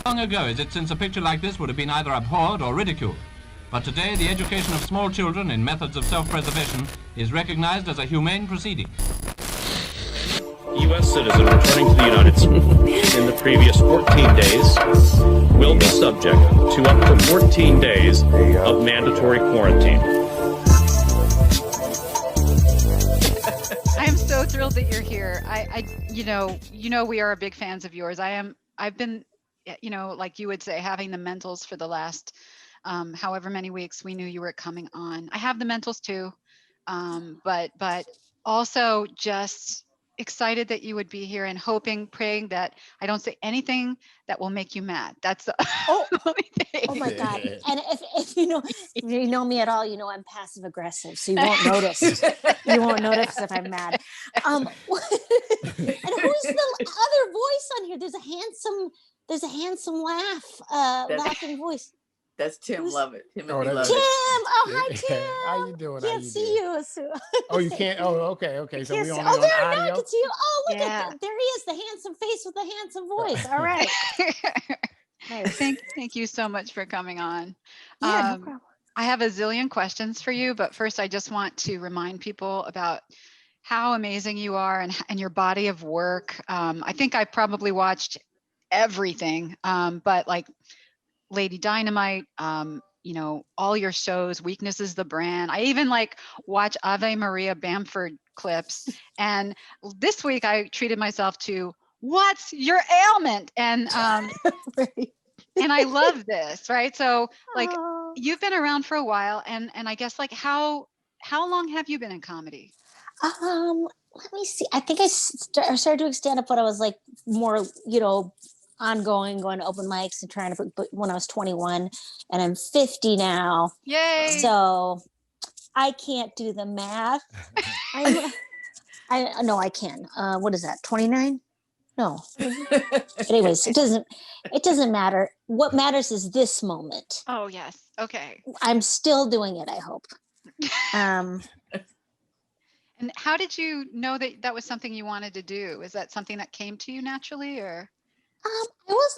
Long ago is it since a picture like this would have been either abhorred or ridiculed. But today, the education of small children in methods of self-preservation is recognized as a humane proceeding. U.S. citizen returning to the United States in the previous 14 days will be subject to up to 14 days of mandatory quarantine. I am so thrilled that you're here. We are big fans of yours. I've been, like you would say, having the mentals for the last however many weeks we knew you were coming on. I have the mentals too, but also just excited that you would be here and praying that I don't say anything that will make you mad. That's the only thing. Oh my God. And if you know me at all, I'm passive aggressive. So you won't notice. You won't notice if I'm mad. And who's the other voice on here? There's a handsome laughing voice. That's Tim Lovett. Tim. Oh, hi, Tim. How you doing? Can't see you. Oh, you can't? Oh, okay. So we only on there I audio? can see you. Oh, look at that. There he is, the handsome face with the handsome voice. All right. Nice. Thank you so much for coming on. Yeah, no problem. I have a zillion questions for you, but first I just want to remind people about how amazing you are and your body of work. I think I probably watched everything, but like Lady Dynamite, all your shows, Weakness is the Brand. I even watch Ave Maria Bamford clips. And this week I treated myself to What's Your Ailment? And Right. and I love this, right? So you've been around for a while, and I guess how long have you been in comedy? Let me see. I think I started doing stand-up when I was more, ongoing, going to open mics and trying to but when I was 21, and I'm 50 now. Yay! So I can't do the math. I can. What is that? 29? No. But anyways, it doesn't matter. What matters is this moment. Oh yes. Okay. I'm still doing it, I hope. And how did you know that was something you wanted to do? Is that something that came to you naturally, or? I was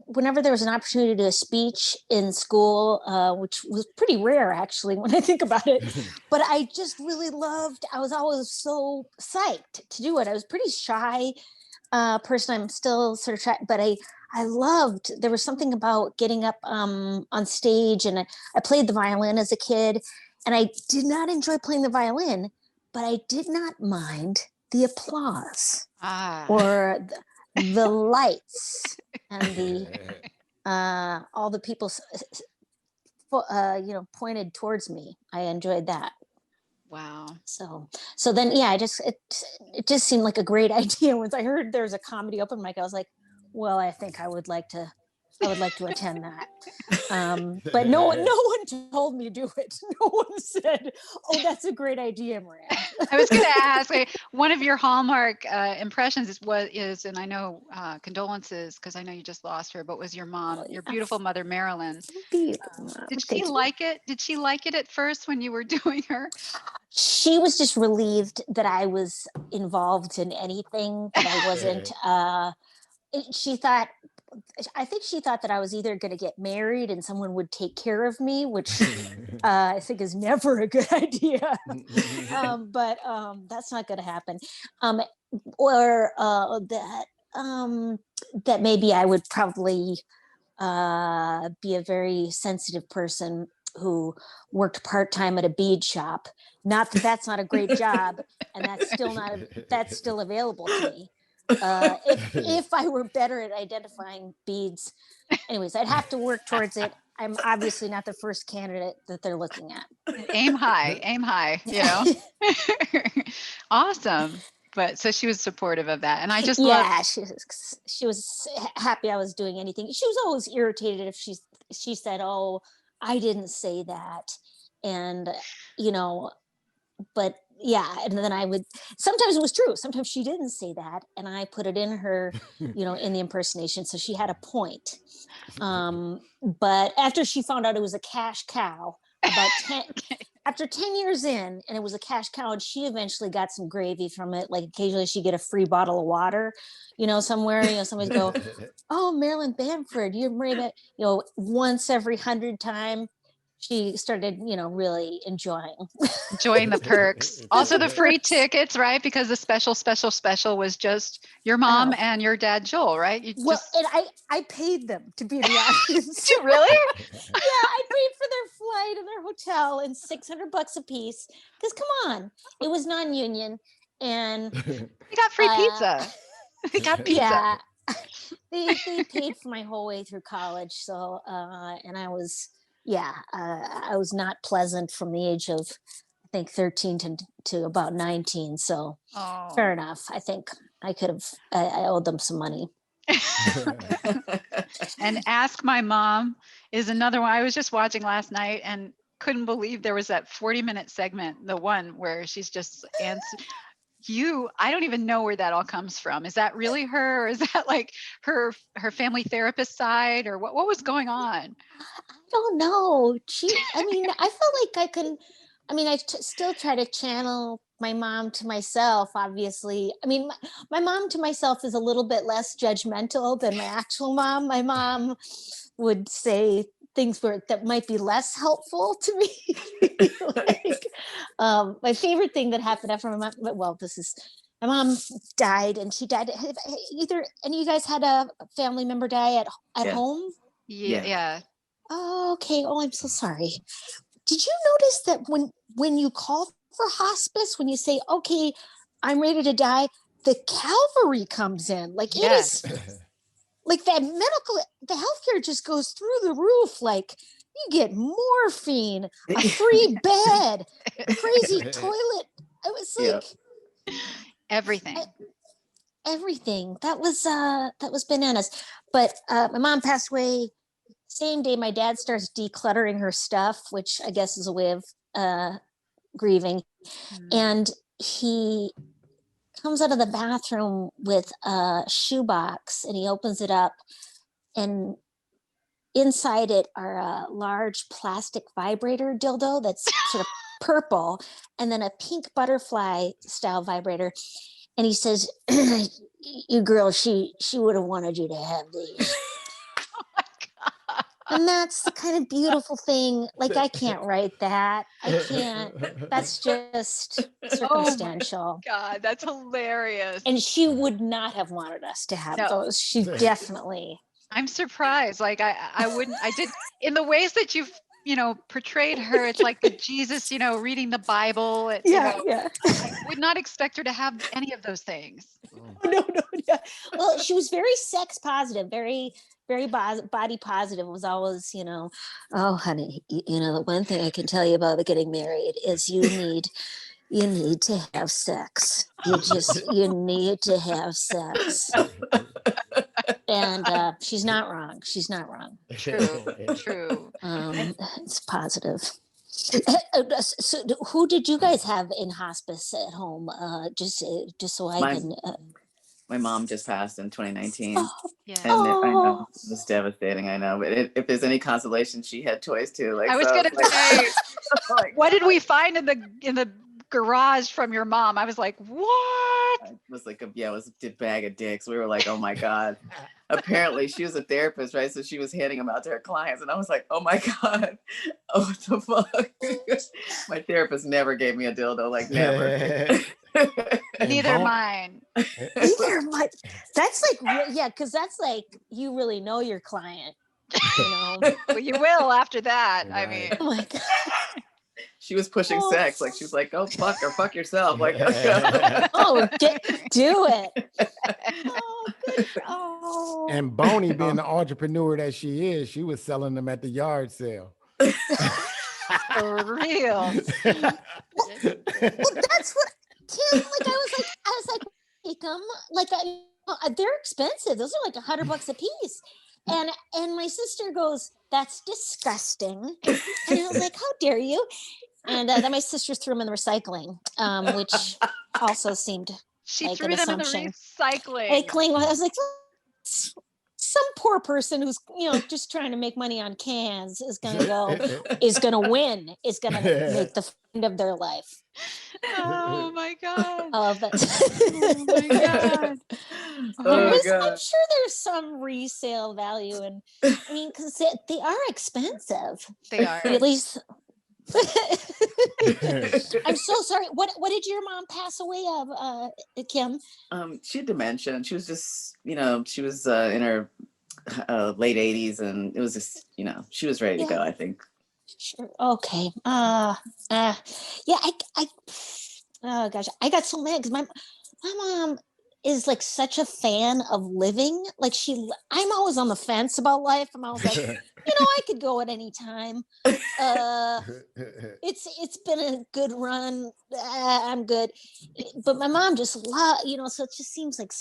whenever there was an opportunity to do a speech in school, which was pretty rare actually when I think about it, but I just really I was always so psyched to do it. I was pretty shy person. I'm still sort of shy, but I loved, there was something about getting up on stage, and I played the violin as a kid, and I did not enjoy playing the violin, but I did not mind the applause or the lights and the all the people pointed towards me. I enjoyed that. Wow. So then it just seemed like a great idea. Once I heard there's a comedy open mic, I was like, well, I think I would like to attend that. But no one told me to do it. No one said, oh, that's a great idea, Maria. I was going to ask, one of your Hallmark impressions is, and I know condolences because I know you just lost her, but was your mom, your beautiful mother, Marilyn. Did she like it? Did she like it at first when you were doing her? She was just relieved that I was involved in anything, that I wasn't. I think she thought that I was either going to get married and someone would take care of me, which I think is never a good idea. But that's not going to happen. Or that maybe I would probably be a very sensitive person who worked part-time at a bead shop. Not that that's not a great job, and that's still available to me. If I were better at identifying beads, anyways, I'd have to work towards it. I'm obviously not the first candidate that they're looking at. Aim high, Awesome. But so she was supportive of that, and I just she was happy I was doing anything. She was always irritated if she said, "Oh, I didn't say that," and but yeah, and then I would, sometimes it was true, sometimes she didn't say that, and I put it in her in the impersonation, so she had a point. But after she found out it was a cash cow, after 10 years in, and it was a cash cow, and she eventually got some gravy from it. Like occasionally she'd get a free bottle of water, somewhere, somebody's go, oh, Marilyn Bamford, you married that, once every 100 time. She started, really enjoying the perks. Also the free tickets, right? Because the special was just your mom and your dad, Joel, right? And I paid them to be in the audience. Did you really? Yeah, I paid for their flight and their hotel and $600 a piece. Because come on, it was non-union, and We got free pizza. We got pizza. Yeah, they paid for my whole way through college. So and I was not pleasant from the age of, I think, 13 to about 19. So fair enough. I think I could have, I owed them some money. And Ask My Mom is another one I was just watching last night and couldn't believe there was that 40-minute segment, the one where she's just I don't even know where that all comes from. Is that really her, or is that like her family therapist side, or what was going on? I don't know. I felt like I still try to channel my mom to myself, obviously. My mom to myself is a little bit less judgmental than my actual mom. My mom would say things that might be less helpful to me. My favorite thing that happened after my mom, my mom died, and she died. Have either any of you guys had a family member die at home? Yeah. Oh, okay. Oh, I'm so sorry. Did you notice that when you call for hospice, when you say, okay, I'm ready to die, the cavalry comes in? Like, it is like that the healthcare just goes through the roof. Like, you get morphine, a free bed, a crazy toilet. It was like everything. Everything. That was bananas. But my mom passed away same day my dad starts decluttering her stuff, which I guess is a way of grieving. And he comes out of the bathroom with a shoebox, and he opens it up, and inside it are a large plastic vibrator dildo that's sort of purple, and then a pink butterfly style vibrator. And he says, you girl, she would have wanted you to have these. And that's the kind of beautiful thing. Like, I can't write that. I can't. That's just circumstantial. Oh God, that's hilarious. And she would not have wanted us to have those. She definitely. I'm surprised. Like, I did, in the ways that you've, portrayed her. It's like the Jesus, reading the Bible. I would not expect her to have any of those things. No. Yeah. Well, she was very sex positive, very body positive. It was always, oh, honey, the one thing I can tell you about getting married is you need to have sex. You need to have sex. And she's not wrong. True. It's positive. So who did you guys have in hospice at home? Just so I can. My mom just passed in 2019. Yeah. And I know it was devastating. I know, but if there's any consolation, she had toys too. Like, I was gonna say, what did we find in the garage from your mom? I was like, what? It was like it was a bag of dicks. We were like, oh my God. Apparently she was a therapist, right? So she was handing them out to her clients, and I was like, oh my God, oh, what the fuck? My therapist never gave me a dildo, like never. Neither mine. Neither mine. That's like, because that's like, you really know your client. Well, you will after that. Right. I mean, oh my God. She was pushing sex, like she was like, "Go fuck or fuck yourself." Like, do it. And Boney, being the entrepreneur that she is, she was selling them at the yard sale. For real. Well, that's what Tim. Like, I was like, take them. Like, they're expensive. Those are like $100 a piece. And my sister goes, "That's disgusting." And I was like, "How dare you?" And then my sister threw them in the recycling, which also seemed she like threw an them assumption. in the recycling. I was like, some poor person who's, just trying to make money on cans is going to win, is going to make the end of their life. Oh my God. Oh, that's Oh my God. Oh I'm God. sure there's some resale value, and I mean, because they are expensive. They are. But at least I'm so sorry. What did your mom pass away of, Kim? She had dementia, and she was just, she was in her late 80s, and it was just, she was ready to go, I think. Sure. Okay. Yeah. Oh gosh, I got so mad because my mom is like such a fan of living. Like I'm always on the fence about life. I'm always like, I could go at any time. It's been a good run. I'm good. But my mom just so it just seems like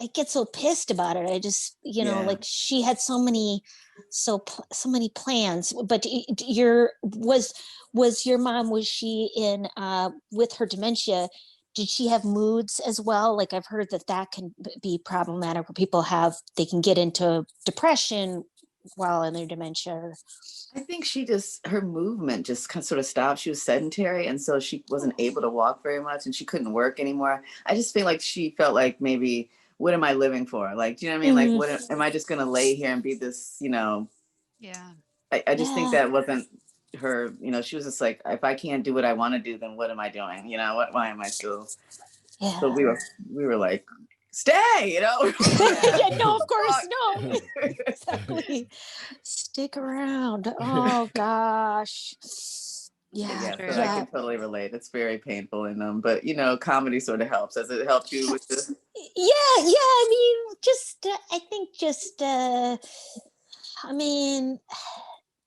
I get so pissed about it. I just, like she had so many plans. But was your mom, was she in with her dementia, did she have moods as well? Like I've heard that can be problematic, where they can get into depression while in their dementia. I think her movement just kind of sort of stopped. She was sedentary, and so she wasn't able to walk very much, and she couldn't work anymore. I just feel like she felt like, maybe, what am I living for? Like, do you know what I mean? Like, what am I just going to lay here and be this, Yeah. I just think that wasn't her, she was just like, if I can't do what I want to do, then what am I doing? Why am I still? Yeah. So we were like, stay, Yeah, no, of course, no. Exactly. Stick around. Oh gosh. Yeah. So I can totally relate. It's very painful in them, but comedy sort of helps. Does it help you with this? Yeah. I mean, I think I mean,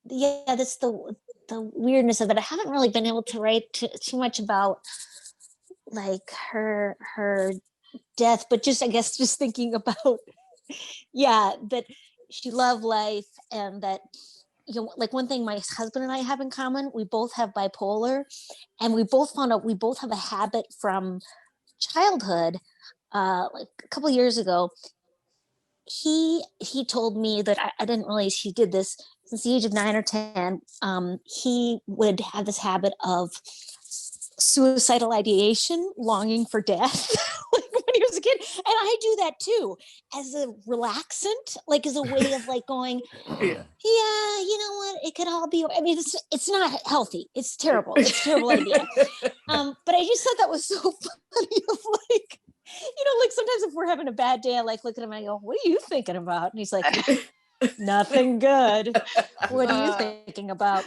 yeah, that's the weirdness of it. I haven't really been able to write too much about like her death, but I guess just thinking about that she loved life, and that like one thing my husband and I have in common, we both have bipolar, and we both found out we both have a habit from childhood. Like a couple of years ago, he told me that I didn't realize he did this since the age of 9 or 10. He would have this habit of suicidal ideation, longing for death, like when he was a kid. And I do that too, as a relaxant, like as a way of like going, you know what, it could all be, I mean, it's not healthy. It's terrible. It's a terrible idea. But I just thought that was so funny of like, like sometimes if we're having a bad day, I like look at him and I go, what are you thinking about? And he's like, nothing good. What are you thinking about?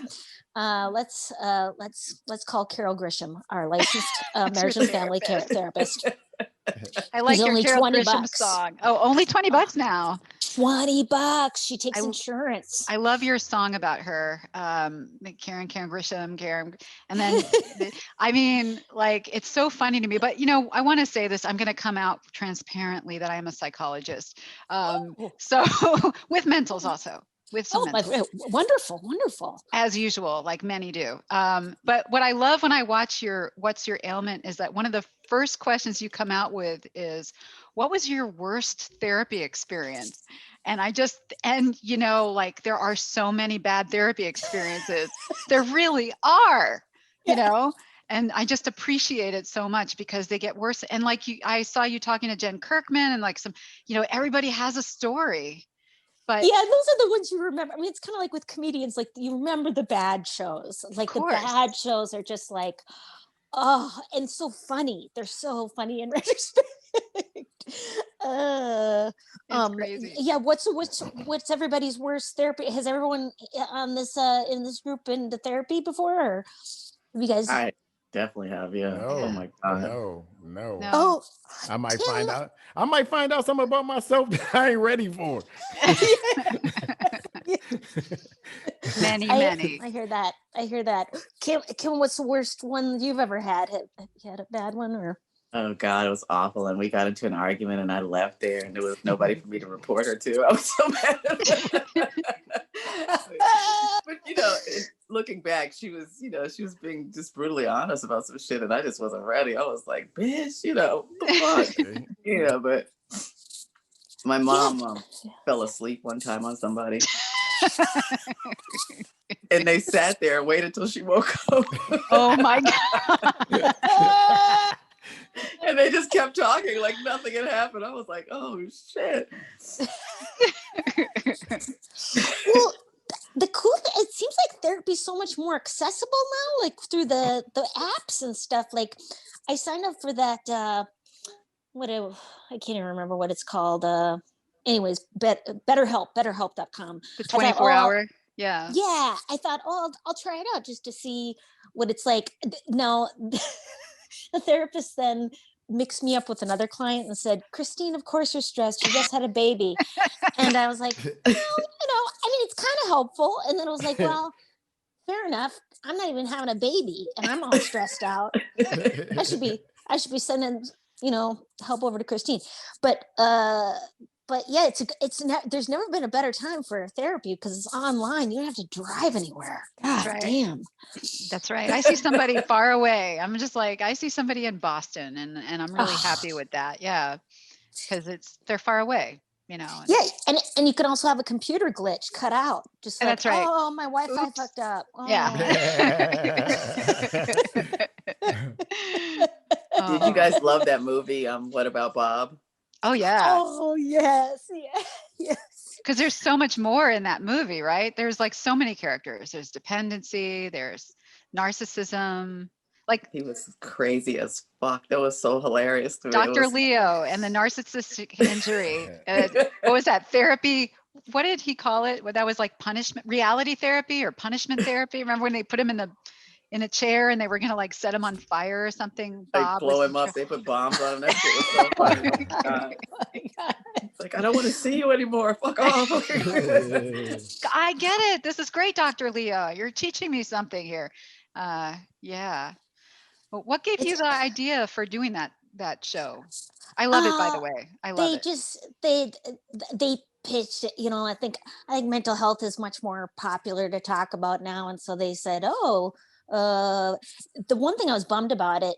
Let's call Carol Grisham, our licensed marriage and family therapist. I like your only Carol 20 Grisham bucks. song. Oh, only $20 now. $20. She takes insurance. I love your song about her, Karen Grisham, and then I mean, like, it's so funny to me. But I want to say this. I'm going to come out transparently that I am a psychologist. So with mentals also. With some wonderful. As usual, like many do. But what I love when I watch What's Your Ailment is that one of the first questions you come out with is, what was your worst therapy experience? And like there are so many bad therapy experiences. There really are, and I just appreciate it so much because they get worse. And like I saw you talking to Jen Kirkman and like some, everybody has a story. But yeah, those are the ones you remember. I mean, it's kind of like with comedians, like you remember the bad shows. Like the bad shows are just like, oh, and so funny. They're so funny in retrospect. Crazy. Yeah, what's everybody's worst therapy? Has everyone on this in this group been to therapy before, or have you guys? I definitely have, yeah. No, oh my God. No. Oh, I might find out. I might find out something about myself that I ain't ready for. Many. I hear that. Kim, what's the worst one you've ever had? Have you had a bad one, or? Oh God, it was awful. And we got into an argument and I left there and there was nobody for me to report her to. I was so mad. But looking back, she was being just brutally honest about some shit and I just wasn't ready. I was like, bitch, what the fuck? But My mom fell asleep one time on somebody. And they sat there and waited till she woke up. Oh my God. And they just kept talking like nothing had happened. I was like, oh shit. Well, the cool thing, it seems like therapy's so much more accessible now, like through the apps and stuff. Like I signed up for that I can't even remember what it's called. Anyways, betterhelp.com. The I thought, 24-hour. Yeah. yeah, I thought, I'll try it out just to see what it's like. No, the therapist then mixed me up with another client and said, Christine, of course you're stressed. You just had a baby. And I was like, I mean, it's kind of helpful. And then I was like, well, fair enough. I'm not even having a baby and I'm all stressed out. I should be sending, help over to Christine. But yeah, there's never been a better time for therapy because it's online. You don't have to drive anywhere. God damn. That's right. I see somebody far away. I'm just like, I see somebody in Boston and I'm really happy with that. Yeah. Because they're far away, Yeah. And you can also have a computer glitch cut out. Just like, that's right. Oh, my Wi-Fi fucked up. Oh. Yeah. Did you guys love that movie? What About Bob? Oh yeah. Oh yes. Yes. Because there's so much more in that movie, right? There's like so many characters. There's dependency, there's narcissism. Like he was crazy as fuck. That was so hilarious to me. Dr. Leo and the narcissistic injury. What was that? Therapy. What did he call it? Well, that was like punishment, reality therapy or punishment therapy. Remember when they put him in a chair and they were gonna like set him on fire or something? Bob blow him up. They put bombs on him. That shit was so funny. Oh my God. It's like, I don't want to see you anymore. Fuck off. I get it. This is great, Dr. Leo. You're teaching me something here. Yeah. Well, what gave you the idea for doing that show? I love it, by the way. I love it. They pitched it, I think mental health is much more popular to talk about now. And so they said, the one thing I was bummed about it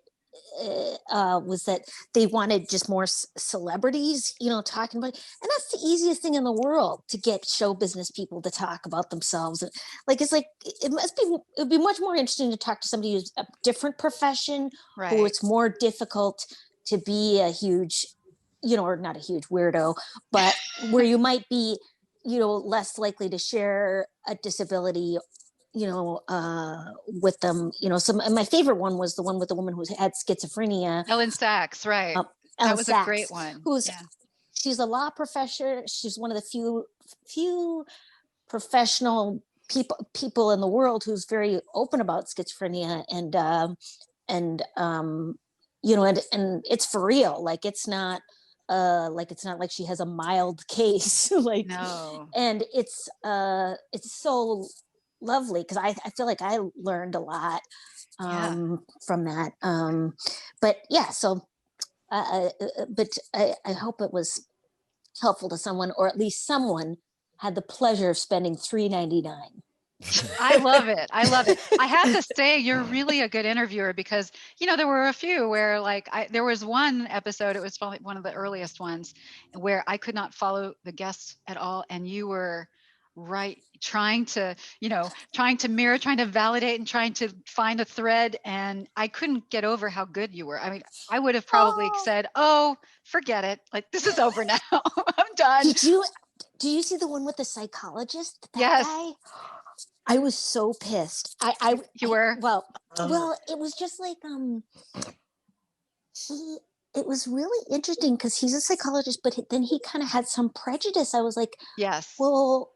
was that they wanted just more celebrities, talking about it. And that's the easiest thing in the world, to get show business people to talk about themselves. And it'd be much more interesting to talk to somebody who's a different profession, who it's more difficult to be a huge, or not a huge weirdo, but where you might be, less likely to share a disability, with them. And my favorite one was the one with the woman who had schizophrenia. Ellen Sachs, right. That was a great one. She's a law professor. She's one of the few professional people in the world who's very open about schizophrenia, and it's for real. Like it's not like she has a mild case. No. And it's so lovely because I feel like I learned a lot from that. But yeah, so but I hope it was helpful to someone, or at least someone had the pleasure of spending $3.99. I love it. I have to say, you're really a good interviewer because, there were a few where there was one episode, it was probably one of the earliest ones, where I could not follow the guests at all. And you were trying to mirror, trying to validate, and trying to find a thread. And I couldn't get over how good you were. I mean, I would have probably said, oh, forget it. Like, this is over now. I'm done. Do you see the one with the psychologist? Yes. Guy? I was so pissed. You were? Well, it was just like, it was really interesting because he's a psychologist, but then he kind of had some prejudice. I was like, yes. Well,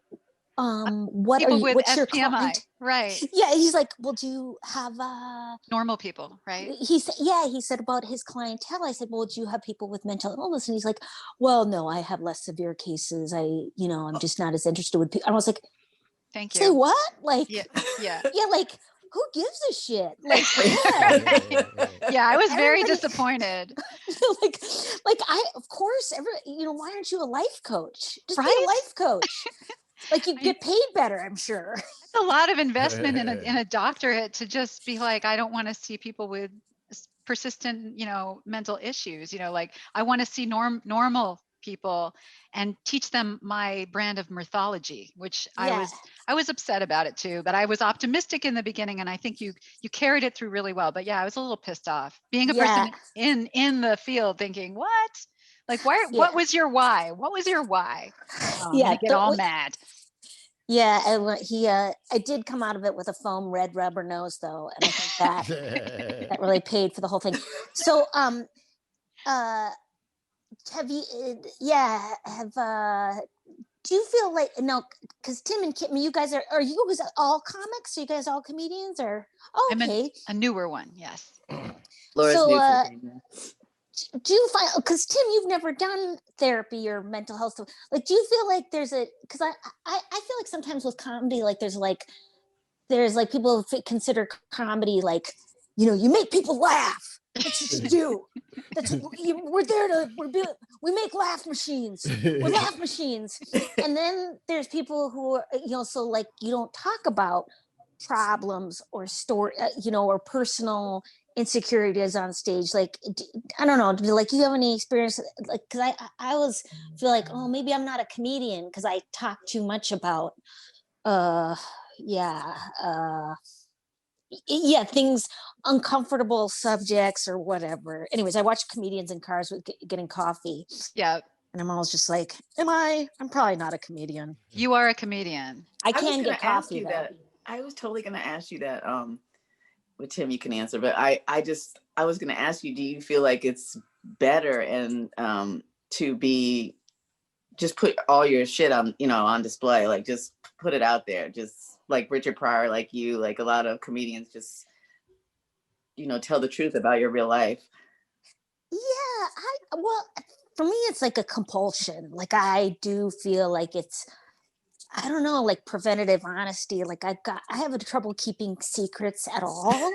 what's your client? Right. Yeah. He's like, well, do you have normal people, right? He said about his clientele. I said, well, do you have people with mental illness? And he's like, well, no, I have less severe cases. I'm just not as interested with people. I was like, thank you. Say what? Like, yeah. Yeah, like, who gives a shit? Like, yeah, I was very disappointed. like I, of course, why aren't you a life coach? Just be a life coach. Like, you get paid better, I'm sure. It's a lot of investment in a doctorate to just be like, I don't want to see people with persistent, mental issues. Like, I want to see normal people and teach them my brand of mythology, which Yeah. I was upset about it too, but I was optimistic in the beginning, and I think you carried it through really well. But yeah, I was a little pissed off being a Yeah. person in the field thinking, what? Like, why? Yeah. What was your why? What was your why? Oh, I'm Yeah, gonna get all mad. Yeah, and I did come out of it with a foam red rubber nose though, and I think that really paid for the whole thing. So, uh, have you? Do you feel like no? Because Tim and Kim, you guys are you guys all comics? Are you guys all comedians or? Oh, I'm okay. a newer one, yes. Laura's So, new to the game. do you find, because Tim, you've never done therapy or mental health, like do you feel like there's a, because I feel like sometimes with comedy, like there's like people consider comedy like, you make people laugh, that's what you do, we're there to we make laugh machines, we're laugh machines. And then there's people who are, so like you don't talk about problems or story, or personal insecurities on stage. Like, I don't know, like, you have any experience? Like, because I always feel like, oh, maybe I'm not a comedian because I talk too much about, yeah, things, uncomfortable subjects or whatever. Anyways, I watch comedians in cars with getting coffee. Yeah. And I'm always just like, I'm probably not a comedian. You are a comedian. I can get coffee though. I was totally going to ask you that. With Tim, you can answer, but I was going to ask you, do you feel like it's better and to be just put all your shit on, on display, like just put it out there, just like Richard Pryor, like you, like a lot of comedians just, tell the truth about your real life? Yeah, well, for me, it's like a compulsion. Like, I do feel like it's, I don't know, like preventative honesty. Like I have trouble keeping secrets at all.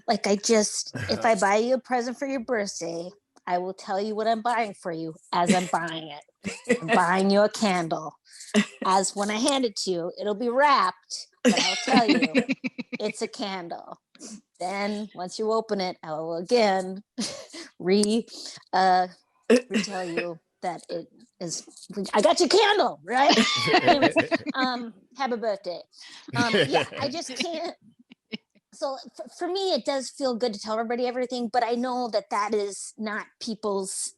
Like if I buy you a present for your birthday, I will tell you what I'm buying for you as I'm buying it. I'm buying you a candle. As when I hand it to you, it'll be wrapped, but I'll tell you it's a candle. Then once you open it, I will again tell you that it is, I got your candle, right? Anyways, have a birthday. Yeah, I just can't. So for me, it does feel good to tell everybody everything, but I know that is not people's,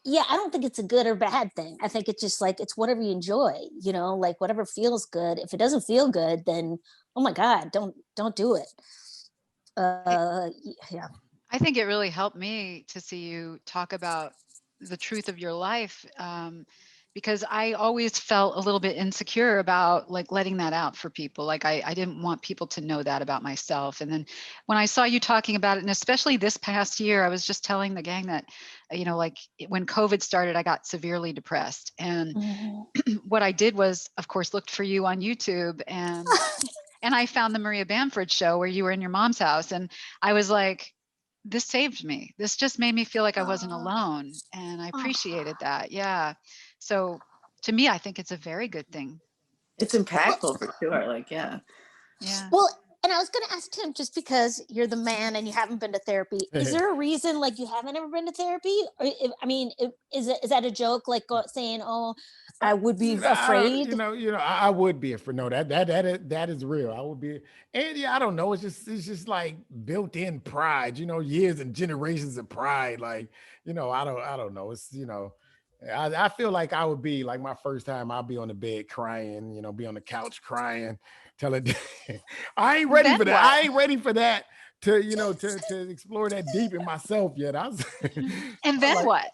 I don't think it's a good or bad thing. I think it's just like, it's whatever you enjoy, like whatever feels good. If it doesn't feel good, then, oh my God, don't do it. Yeah. I think it really helped me to see you talk about the truth of your life, because I always felt a little bit insecure about like letting that out for people. Like I didn't want people to know that about myself. And then when I saw you talking about it, and especially this past year, I was just telling the gang that, like when COVID started, I got severely depressed. And what I did was, of course, looked for you on YouTube, and I found the Maria Bamford show where you were in your mom's house. And I was like, this saved me. This just made me feel like I wasn't alone. And I appreciated that. Yeah. So to me, I think it's a very good thing. It's impactful for sure. Like, yeah. Yeah. Well, and I was going to ask Tim, just because you're the man and you haven't been to therapy, is there a reason like you haven't ever been to therapy? Or is that a joke? Like saying, "Oh, I would be afraid." I would be afraid. No, that is real. I would be, and I don't know. It's just like built-in pride. Years and generations of pride. Like, I don't know. It's I feel like I would be like my first time. I'll be on the bed crying. Be on the couch crying. Telling, I ain't ready for that. What? I ain't ready for that. To to explore that deep in myself yet. And then like, what?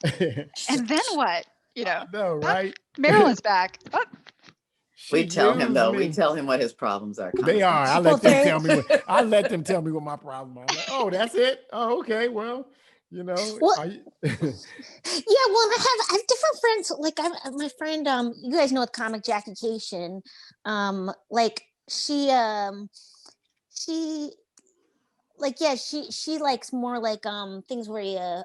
And then what? No, right? Marilyn's back. Oh. We tell him though. We tell him what his problems are. They are. I let them tell me. I let them tell me what my problems are. Like, oh, that's it. Oh, okay. Well, Well, yeah. Well, I have different friends. Like my friend. You guys know comic Jackie Cation. Like she like, yeah, she likes more like things where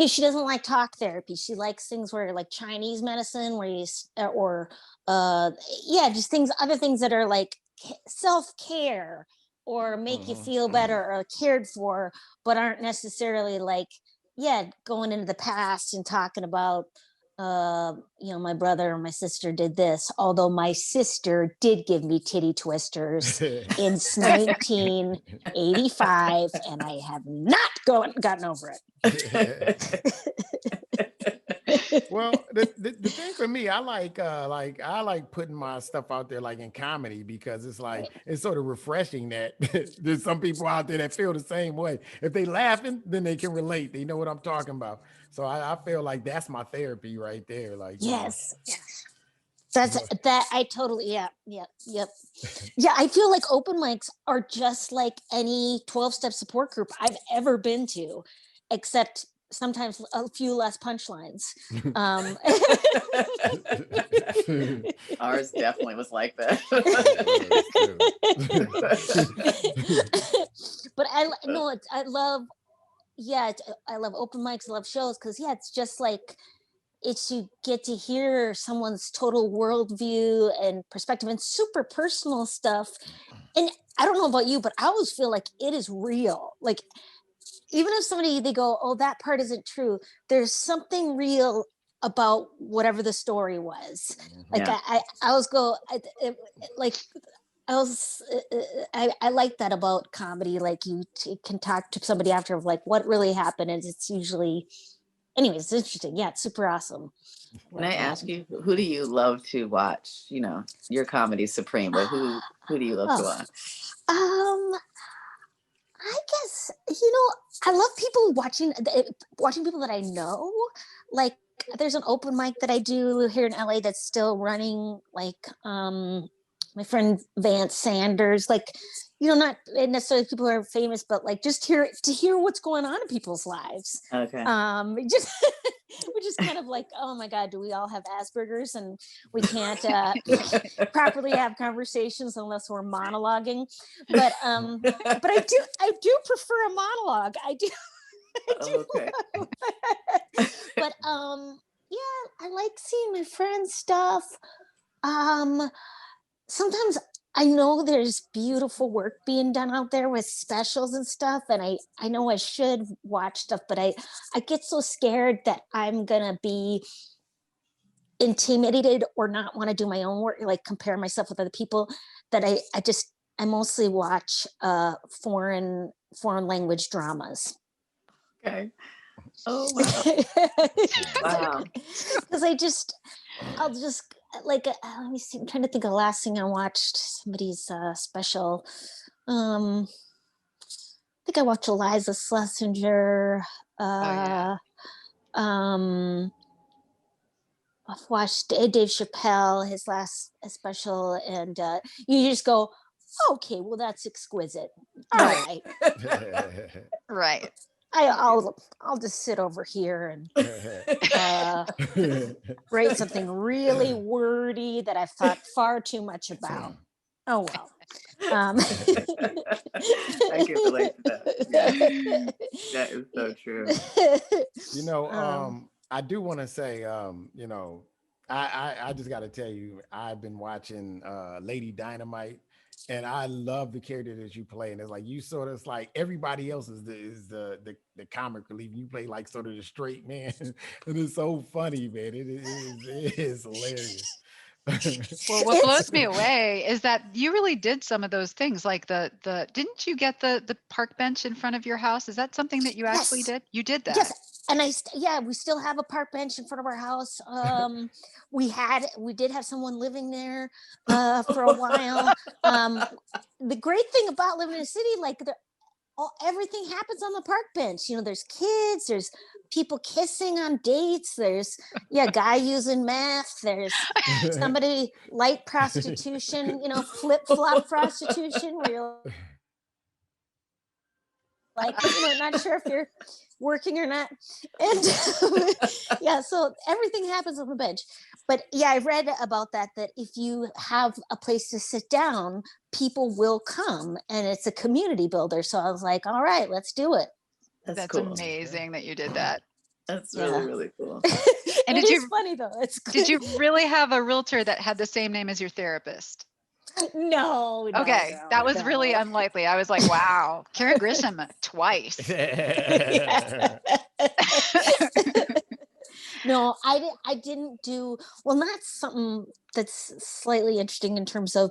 she doesn't like talk therapy. She likes things where like Chinese medicine where just other things that are like self-care or make you feel better or cared for, but aren't necessarily like going into the past and talking about my brother or my sister did this, although my sister did give me titty twisters in 1985, and I have not gotten over it. Well, the thing for me, I like putting my stuff out there like in comedy, because it's like it's sort of refreshing that there's some people out there that feel the same way. If they laughing, then they can relate. They know what I'm talking about. So I feel like that's my therapy right there. Like, Yes. That's that. I totally, yep. Yeah. I feel like open mics are just like any 12-step support group I've ever been to, except sometimes a few less punchlines. Ours definitely was like that. But I love open mics. I love shows because it's just like you get to hear someone's total worldview and perspective and super personal stuff. And I don't know about you, but I always feel like it is real. Like, even if they go, oh, that part isn't true, there's something real about whatever the story was. Like, I always go, I like that about comedy. Like, you can talk to somebody after of like what really happened, and it's usually, anyways, it's interesting. Yeah, it's super awesome. Can I ask you, who do you love to watch? Your comedy supreme, but who do you love to watch? I guess, I love people watching people that I know. Like, there's an open mic that I do here in LA that's still running, like, my friend Vance Sanders, like, not necessarily people who are famous, but like just to hear what's going on in people's lives. Okay. Just which is kind of like, oh my God, do we all have Asperger's and we can't properly have conversations unless we're monologuing? But I do prefer a monologue. I do. Okay. But I like seeing my friends' stuff. Sometimes I know there's beautiful work being done out there with specials and stuff, and I know I should watch stuff, but I get so scared that I'm gonna be intimidated or not want to do my own work, like compare myself with other people, that I mostly watch foreign language dramas. Okay. Oh wow. Wow. Because I'll just like, let me see, I'm trying to think of the last thing I watched, somebody's special. I think I watched Eliza Schlesinger. I've watched Dave Chappelle, his last special, and you just go, okay, well, that's exquisite. All right. Right. I'll just sit over here and write something really wordy that I've thought far too much about. Oh well. I can relate to that. Yeah. That is so true. I do want to say, I just got to tell you, I've been watching Lady Dynamite. And I love the character that you play, and it's like you sort of, it's like everybody else is the comic relief. You play like sort of the straight man, and it's so funny, man. It is hilarious. Well, what blows me away is that you really did some of those things, like the didn't you get the park bench in front of your house? Is that something that you actually did? You did that. Yes. And we still have a park bench in front of our house. We did have someone living there for a while. The great thing about living in a city, like everything happens on the park bench. There's kids, there's people kissing on dates, there's guy using meth, there's somebody light prostitution, flip-flop prostitution, where you're like, not sure if you're working or not. And so everything happens on the bench. But I read about that if you have a place to sit down, people will come, and it's a community builder. So I was like, all right, let's do it. That's cool. Amazing that you did that. That's really, really cool. And it's funny though. It's good. Did you really have a realtor that had the same name as your therapist? No. Okay, that was really unlikely. I was like, wow, Karen Grisham twice. No, I didn't do well. Not something that's slightly interesting in terms of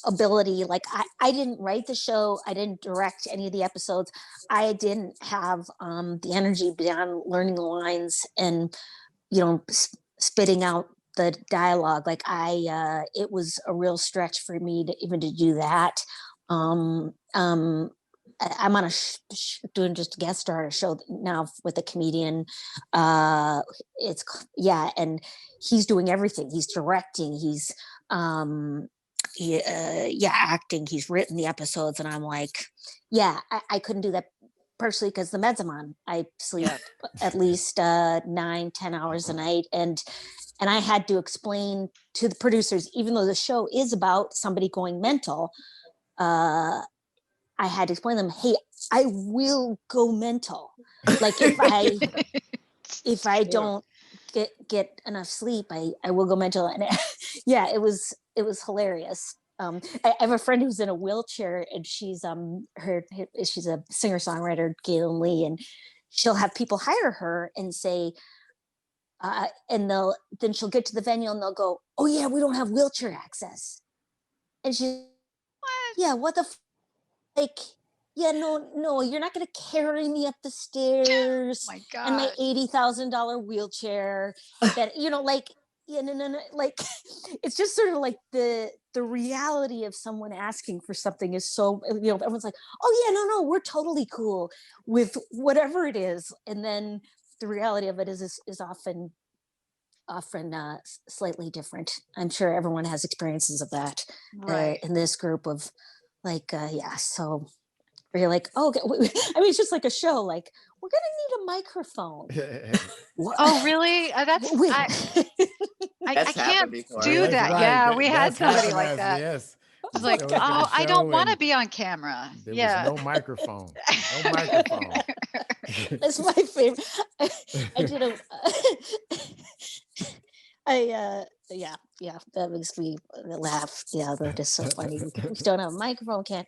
ability. Like I didn't write the show. I didn't direct any of the episodes. I didn't have the energy beyond learning the lines and spitting out the dialogue. Like it was a real stretch for me to even to do that. Um, um, I'm on a doing just a guest star show now with a comedian. It's and he's doing everything. He's directing. He's acting. He's written the episodes, and I'm like, I couldn't do that. Partially because the meds I'm on, I sleep at least 9-10 hours a night, and I had to explain to the producers, even though the show is about somebody going mental. I had to explain to them, hey, I will go mental. Like if I don't get enough sleep, I will go mental. And it was hilarious. I have a friend who's in a wheelchair, and she's she's a singer songwriter, Galen Lee, and she'll have people hire her and say, and then she'll get to the venue and they'll go, oh yeah, we don't have wheelchair access, and she's what the like, no, you're not going to carry me up the stairs My God. and my $80,000 wheelchair that, no, like, it's just sort of like the reality of someone asking for something is so, everyone's like, oh yeah, no, we're totally cool with whatever it is. And then the reality of it is often slightly different. I'm sure everyone has experiences of that in this group of so where you're like, oh, okay. I mean, it's just like a show, like, we're gonna need a microphone. Oh, really? I can't do that. Right. Yeah, we had That's somebody like happened that. yes. It's like, oh, I don't want to be on camera. There was no microphone. No microphone. That's my favorite. I did that makes me laugh. Yeah, that is so funny. We don't have a microphone, can't.